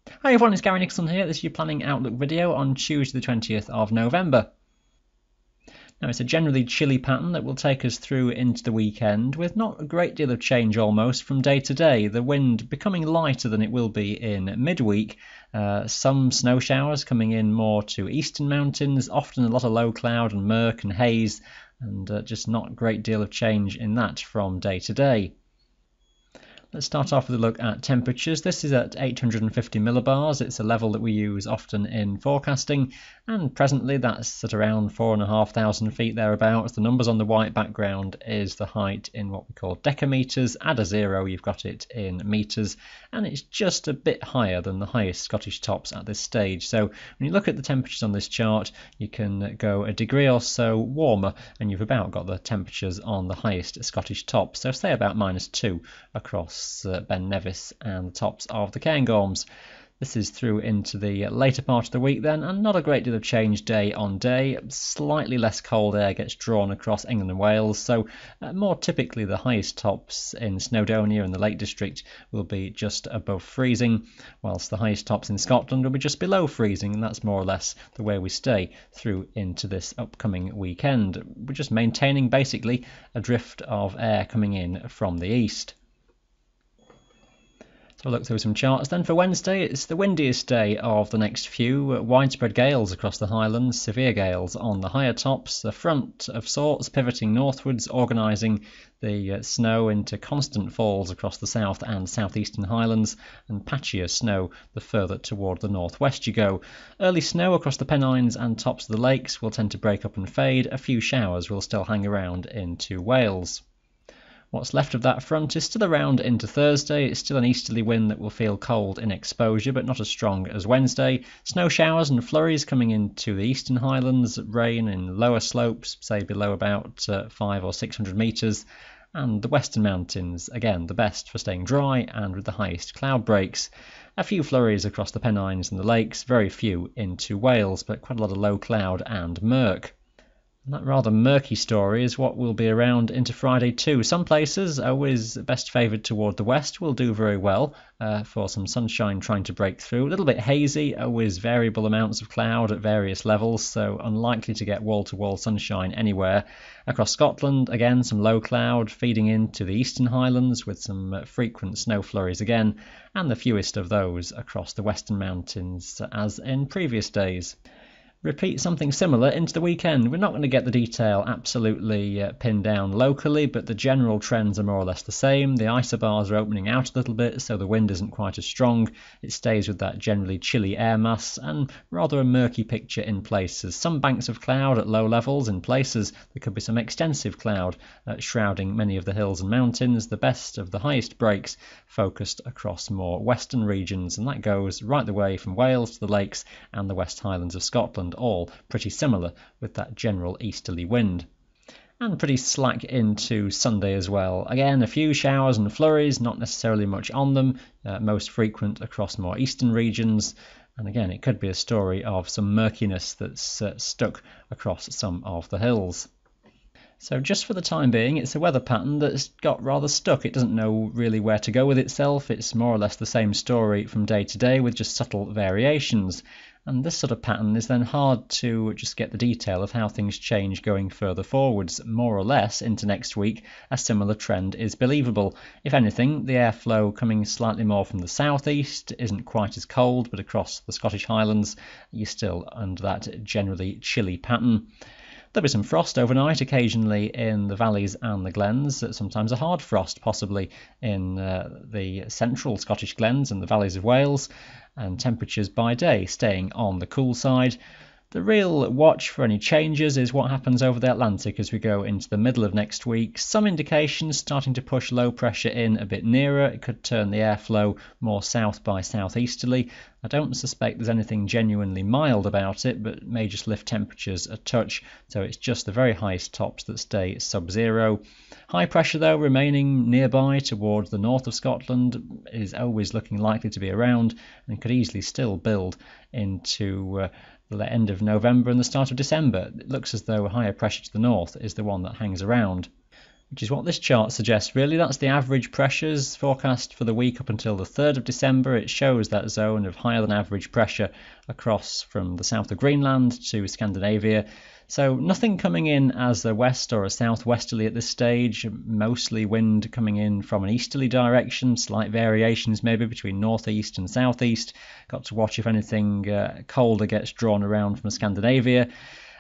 Hi everyone, it's Gary Nicholson here. This is your Planning Outlook video on Tuesday the 20th of November. Now it's a generally chilly pattern that will take us through into the weekend with not a great deal of change almost from day to day. The wind becoming lighter than it will be in midweek. Some snow showers coming in more to eastern mountains, often a lot of low cloud and murk and haze, and just not a great deal of change in that from day to day. Let's start off with a look at temperatures. This is at 850 millibars. It's a level that we use often in forecasting, and presently that's at around 4,500 feet thereabouts. The numbers on the white background is the height in what we call decameters. Add a zero, you've got it in meters, and it's just a bit higher than the highest Scottish tops at this stage. So when you look at the temperatures on this chart, you can go a degree or so warmer, and you've about got the temperatures on the highest Scottish tops. So say about -2 across Ben Nevis and the tops of the Cairngorms. This is through into the later part of the week then, and not a great deal of change day on day. Slightly less cold air gets drawn across England and Wales, so more typically the highest tops in Snowdonia and the Lake District will be just above freezing, whilst the highest tops in Scotland will be just below freezing, and that's more or less the way we stay through into this upcoming weekend. We're just maintaining basically a drift of air coming in from the east. So we'll look through some charts then. For Wednesday, it's the windiest day of the next few. Widespread gales across the Highlands, severe gales on the higher tops, a front of sorts pivoting northwards, organising the snow into constant falls across the south and southeastern Highlands, and patchier snow the further toward the northwest you go. Early snow across the Pennines and tops of the lakes will tend to break up and fade. A few showers will still hang around into Wales. What's left of that front is still around into Thursday. It's still an easterly wind that will feel cold in exposure, but not as strong as Wednesday. Snow showers and flurries coming into the eastern Highlands, rain in lower slopes, say below about 500 or 600 metres, and the western mountains, again, the best for staying dry and with the highest cloud breaks. A few flurries across the Pennines and the lakes, very few into Wales, but quite a lot of low cloud and murk. And that rather murky story is what will be around into Friday too. Some places, always best favoured toward the west, will do very well for some sunshine trying to break through. A little bit hazy, always variable amounts of cloud at various levels, so unlikely to get wall-to-wall sunshine anywhere. Across Scotland, again, some low cloud feeding into the eastern Highlands with some frequent snow flurries again, and the fewest of those across the western mountains as in previous days. Repeat something similar into the weekend. We're not going to get the detail absolutely pinned down locally, but the general trends are more or less the same. The isobars are opening out a little bit, so the wind isn't quite as strong. It stays with that generally chilly air mass, and rather a murky picture in places. Some banks of cloud at low levels. In places there could be some extensive cloud shrouding many of the hills and mountains. The best of the highest breaks focused across more western regions, and that goes right the way from Wales to the lakes and the West Highlands of Scotland, all pretty similar with that general easterly wind. And pretty slack into Sunday as well. Again, a few showers and flurries, not necessarily much on them, most frequent across more eastern regions. And again, it could be a story of some murkiness that's stuck across some of the hills. So just for the time being, it's a weather pattern that's got rather stuck. It doesn't know really where to go with itself. It's more or less the same story from day to day with just subtle variations. And this sort of pattern is then hard to just get the detail of how things change going further forwards. More or less into next week, a similar trend is believable. If anything, the airflow coming slightly more from the southeast isn't quite as cold, but across the Scottish Highlands, you're still under that generally chilly pattern. There'll be some frost overnight occasionally in the valleys and the glens, sometimes a hard frost possibly in the central Scottish glens and the valleys of Wales, and temperatures by day staying on the cool side. The real watch for any changes is what happens over the Atlantic as we go into the middle of next week. Some indications starting to push low pressure in a bit nearer. It could turn the airflow more south by southeasterly. I don't suspect there's anything genuinely mild about it, but it may just lift temperatures a touch, so it's just the very highest tops that stay sub-zero. High pressure, though, remaining nearby towards the north of Scotland is always looking likely to be around and could easily still build into the end of November and the start of December. It looks as though higher pressure to the north is the one that hangs around. which is what this chart suggests really. That's the average pressures forecast for the week up until the 3rd of December. It shows that zone of higher than average pressure across from the south of Greenland to Scandinavia. So nothing coming in as a west or a southwesterly at this stage, mostly wind coming in from an easterly direction, slight variations maybe between northeast and southeast. Got to watch if anything colder gets drawn around from Scandinavia.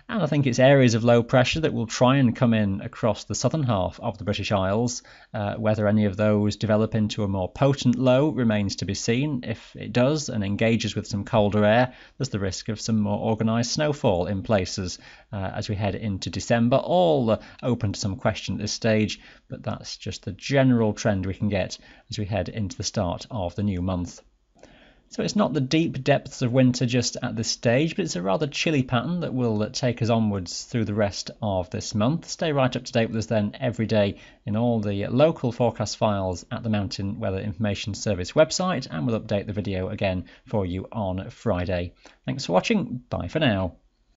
And I think it's areas of low pressure that will try and come in across the southern half of the British Isles. Whether any of those develop into a more potent low remains to be seen. If it does and engages with some colder air, there's the risk of some more organised snowfall in places as we head into December. All open to some question at this stage, but that's just the general trend we can get as we head into the start of the new month. So it's not the deep depths of winter just at this stage, but it's a rather chilly pattern that will take us onwards through the rest of this month. Stay right up to date with us then every day in all the local forecast files at the Mountain Weather Information Service website, and we'll update the video again for you on Friday. Thanks for watching. Bye for now.